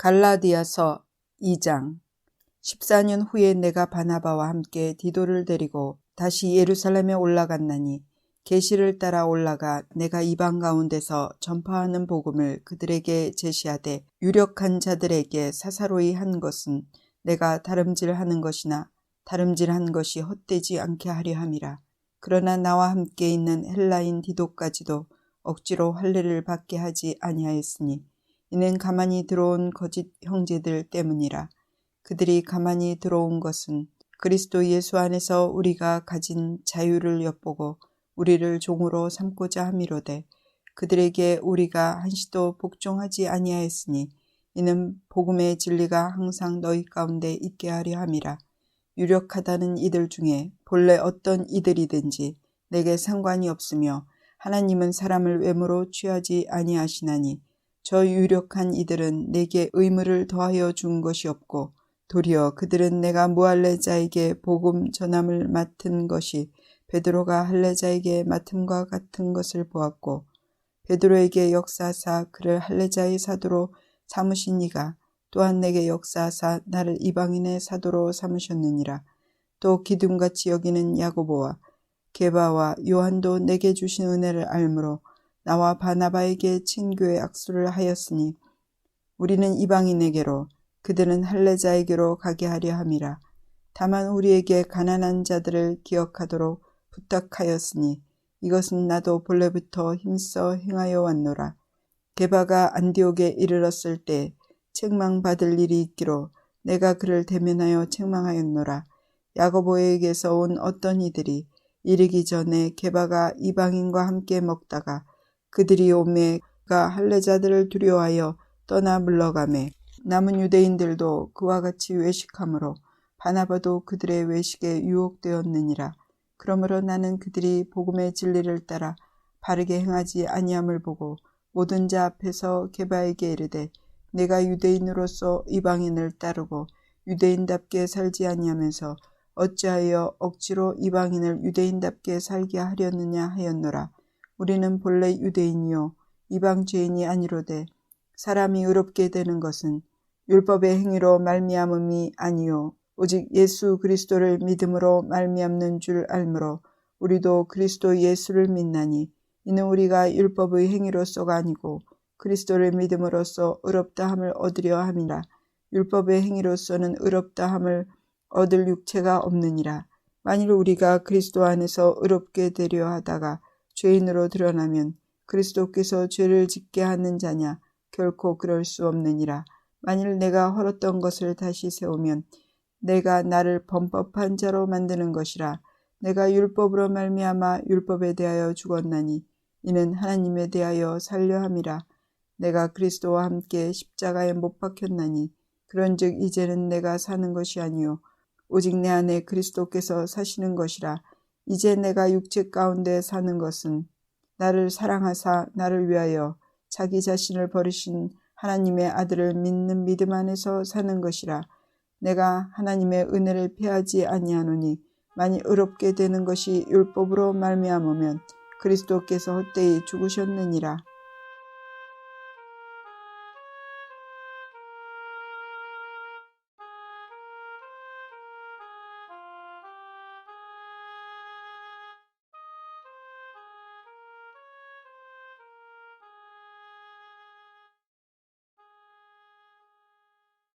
갈라디아서 2장. 14년 후에 내가 바나바와 함께 디도를 데리고 다시 예루살렘에 올라갔나니 계시를 따라 올라가 내가 이방 가운데서 전파하는 복음을 그들에게 제시하되 유력한 자들에게 사사로이 한 것은 내가 다름질하는 것이나 다름질한 것이 헛되지 않게 하려 함이라. 그러나 나와 함께 있는 헬라인 디도까지도 억지로 할례를 받게 하지 아니하였으니 이는 가만히 들어온 거짓 형제들 때문이라. 그들이 가만히 들어온 것은 그리스도 예수 안에서 우리가 가진 자유를 엿보고 우리를 종으로 삼고자 함이로되 그들에게 우리가 한시도 복종하지 아니하였으니 이는 복음의 진리가 항상 너희 가운데 있게 하려 함이라. 유력하다는 이들 중에 본래 어떤 이들이든지 내게 상관이 없으며 하나님은 사람을 외모로 취하지 아니하시나니 저 유력한 이들은 내게 의무를 더하여 준 것이 없고 도리어 그들은 내가 무할례자에게 복음 전함을 맡은 것이 베드로가 할례자에게 맡음과 같은 것을 보았고 베드로에게 역사하사 그를 할례자의 사도로 삼으신 이가 또한 내게 역사하사 나를 이방인의 사도로 삼으셨느니라. 또 기둥같이 여기는 야고보와 게바와 요한도 내게 주신 은혜를 알므로 나와 바나바에게 친교의 악수를 하였으니 우리는 이방인에게로 그들은 할례자에게로 가게 하려 함이라. 다만 우리에게 가난한 자들을 기억하도록 부탁하였으니 이것은 나도 본래부터 힘써 행하여 왔노라. 게바가 안디옥에 이르렀을 때 책망받을 일이 있기로 내가 그를 대면하여 책망하였노라. 야고보에게서 온 어떤 이들이 이르기 전에 게바가 이방인과 함께 먹다가 그들이 오매 그가 할례자들을 두려워하여 떠나 물러가매 남은 유대인들도 그와 같이 외식하므로 바나바도 그들의 외식에 유혹되었느니라. 그러므로 나는 그들이 복음의 진리를 따라 바르게 행하지 아니함을 보고 모든 자 앞에서 게바에게 이르되 내가 유대인으로서 이방인을 따르고 유대인답게 살지 아니하면서 어찌하여 억지로 이방인을 유대인답게 살게 하려느냐 하였노라. 우리는 본래 유대인이요 이방 죄인이 아니로되 사람이 의롭게 되는 것은 율법의 행위로 말미암음이 아니요 오직 예수 그리스도를 믿음으로 말미암는 줄 알므로 우리도 그리스도 예수를 믿나니 이는 우리가 율법의 행위로서가 아니고 그리스도를 믿음으로써 의롭다 함을 얻으려 함이라. 율법의 행위로서는 의롭다 함을 얻을 육체가 없느니라. 만일 우리가 그리스도 안에서 의롭게 되려 하다가 죄인으로 드러나면 그리스도께서 죄를 짓게 하는 자냐? 결코 그럴 수 없느니라. 만일 내가 헐었던 것을 다시 세우면 내가 나를 범법한 자로 만드는 것이라. 내가 율법으로 말미암아 율법에 대하여 죽었나니 이는 하나님에 대하여 살려 함이라. 내가 그리스도와 함께 십자가에 못 박혔나니 그런즉 이제는 내가 사는 것이 아니요 오직 내 안에 그리스도께서 사시는 것이라. 이제 내가 육체 가운데 사는 것은 나를 사랑하사 나를 위하여 자기 자신을 버리신 하나님의 아들을 믿는 믿음 안에서 사는 것이라. 내가 하나님의 은혜를 피하지 아니하노니 만일 의롭게 되는 것이 율법으로 말미암으면 그리스도께서 헛되이 죽으셨느니라.